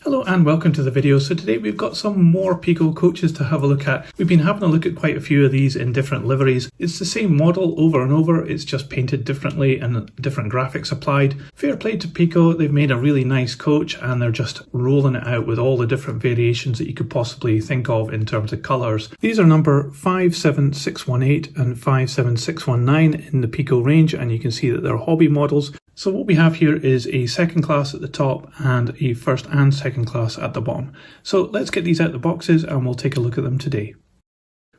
Hello and welcome to the video. So today we've got some more Piko coaches to have a look at. We've been having a look at quite a few of these in different liveries. It's the same model over and over, it's just painted differently and different graphics applied. Fair play to Piko, they've made a really nice coach and they're just rolling it out with all the different variations that you could possibly think of in terms of colours. These are number 57618 and 57619 in the Piko range, and you can see that they're hobby models. So what we have here is a second class at the top and a first and second class at the bottom. So let's get these out of the boxes and we'll take a look at them today.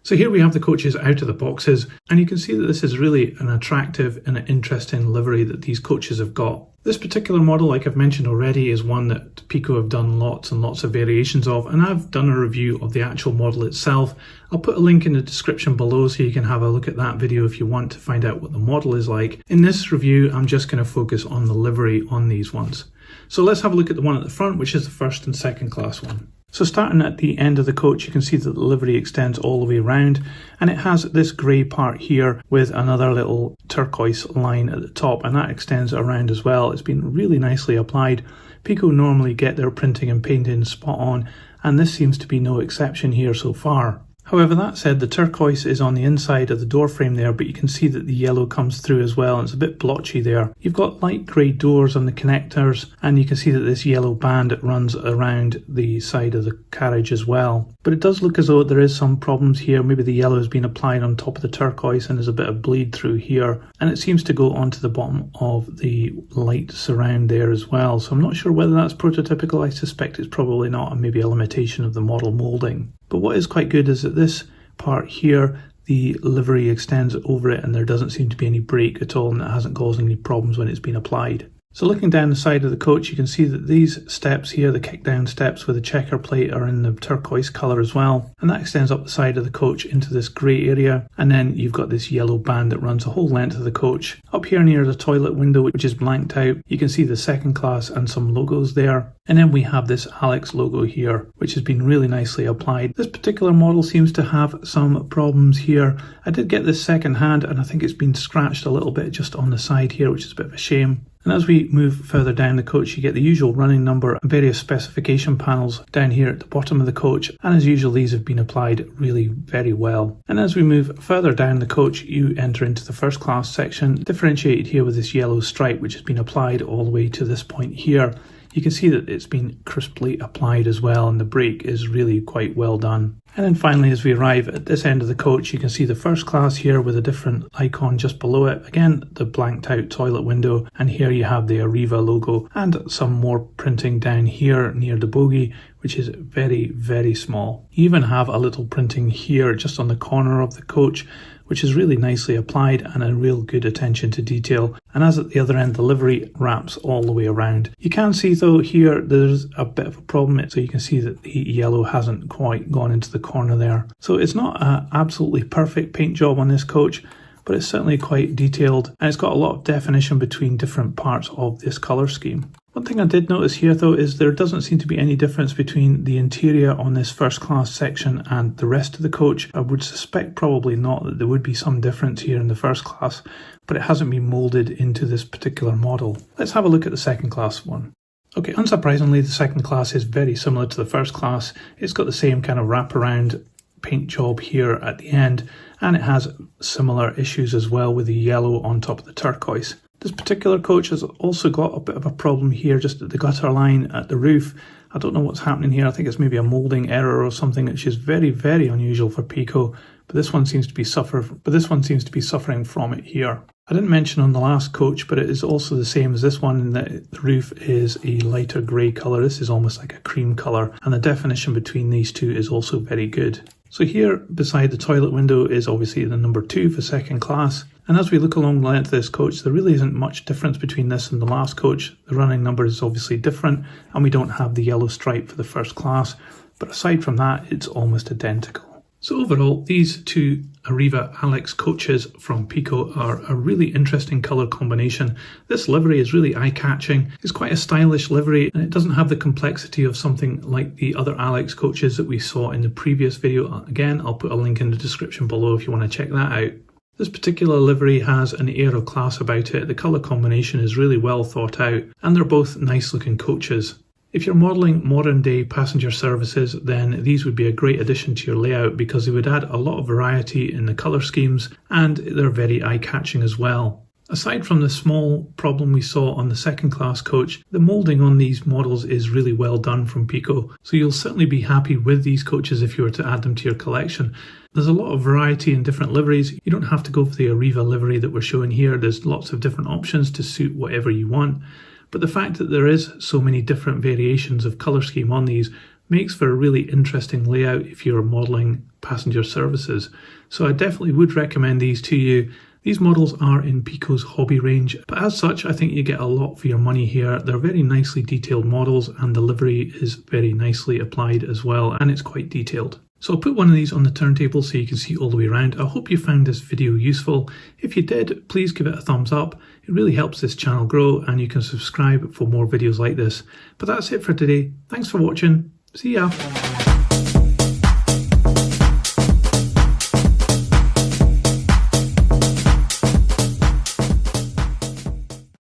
So here we have the coaches out of the boxes, and you can see that this is really an attractive and an interesting livery that these coaches have got. This particular model, like I've mentioned already, is one that Piko have done lots and lots of variations of, and I've done a review of the actual model itself. I'll put a link in the description below so you can have a look at that video if you want to find out what the model is like. In this review, I'm just going to focus on the livery on these ones. So let's have a look at the one at the front, which is the first and second class one. So starting at the end of the coach, you can see that the livery extends all the way around, and it has this grey part here with another little turquoise line at the top, and that extends around as well. It's been really nicely applied. Piko normally get their printing and painting spot on, and this seems to be no exception here so far. However, that said, the turquoise is on the inside of the door frame there, but you can see that the yellow comes through as well, and it's a bit blotchy there. You've got light grey doors on the connectors, and you can see that this yellow band runs around the side of the carriage as well. But it does look as though there is some problems here. Maybe the yellow has been applied on top of the turquoise and there's a bit of bleed through here, and it seems to go onto the bottom of the light surround there as well. So I'm not sure whether that's prototypical. I suspect it's probably not, and maybe a limitation of the model moulding. But what is quite good is that this part here, the livery extends over it and there doesn't seem to be any break at all, and it hasn't caused any problems when it's been applied. So looking down the side of the coach, you can see that these steps here, the kick down steps with the checker plate, are in the turquoise colour as well, and that extends up the side of the coach into this grey area, and then you've got this yellow band that runs the whole length of the coach. Up here near the toilet window, which is blanked out, you can see the second class and some logos there. And then we have this Alex logo here, which has been really nicely applied. This particular model seems to have some problems here. I did get this second hand, and I think it's been scratched a little bit just on the side here, which is a bit of a shame. And as we move further down the coach, you get the usual running number and various specification panels down here at the bottom of the coach. And as usual, these have been applied really very well. And as we move further down the coach, you enter into the first class section, differentiated here with this yellow stripe, which has been applied all the way to this point here. You can see that it's been crisply applied as well, and the break is really quite well done. And then finally, as we arrive at this end of the coach, you can see the first class here with a different icon just below it. Again, the blanked out toilet window, and here you have the ARRIVA logo and some more printing down here near the bogie, which is very, very small. You even have a little printing here just on the corner of the coach, which is really nicely applied and a real good attention to detail. And as at the other end, the livery wraps all the way around. You can see though here there's a bit of a problem, so you can see that the yellow hasn't quite gone into the corner there. So it's not an absolutely perfect paint job on this coach, but it's certainly quite detailed, and it's got a lot of definition between different parts of this colour scheme. One thing I did notice here though is there doesn't seem to be any difference between the interior on this first class section and the rest of the coach. I would suspect probably not, that there would be some difference here in the first class, but it hasn't been moulded into this particular model. Let's have a look at the second class one. Okay, unsurprisingly, the second class is very similar to the first class. It's got the same kind of wraparound paint job here at the end, and it has similar issues as well with the yellow on top of the turquoise. This particular coach has also got a bit of a problem here just at the gutter line at the roof. I don't know what's happening here. I think it's maybe a moulding error or something, which is very, very unusual for Piko, but this one seems to be suffering from it here. I didn't mention on the last coach, but it is also the same as this one in that the roof is a lighter grey colour. This is almost like a cream colour, and the definition between these two is also very good. So here beside the toilet window is obviously the number 2 for second class. And as we look along the length of this coach, there really isn't much difference between this and the last coach. The running number is obviously different, and we don't have the yellow stripe for the first class. But aside from that, it's almost identical. So overall, these two ARRIVA Alex coaches from Piko are a really interesting colour combination. This livery is really eye-catching. It's quite a stylish livery, and it doesn't have the complexity of something like the other Alex coaches that we saw in the previous video. Again, I'll put a link in the description below if you want to check that out. This particular livery has an air of class about it. The colour combination is really well thought out, and they're both nice looking coaches. If you're modelling modern day passenger services, then these would be a great addition to your layout because they would add a lot of variety in the colour schemes and they're very eye-catching as well. Aside from the small problem we saw on the second class coach, the moulding on these models is really well done from Piko, so you'll certainly be happy with these coaches if you were to add them to your collection. There's a lot of variety in different liveries. You don't have to go for the ARRIVA livery that we're showing here. There's lots of different options to suit whatever you want. But the fact that there is so many different variations of colour scheme on these makes for a really interesting layout if you're modelling passenger services. So I definitely would recommend these to you. These models are in Piko's Hobby range, but as such I think you get a lot for your money here. They're very nicely detailed models and the livery is very nicely applied as well, and it's quite detailed. So I'll put one of these on the turntable so you can see all the way around. I hope you found this video useful. If you did, please give it a thumbs up. It really helps this channel grow and you can subscribe for more videos like this. But that's it for today. Thanks for watching. See ya!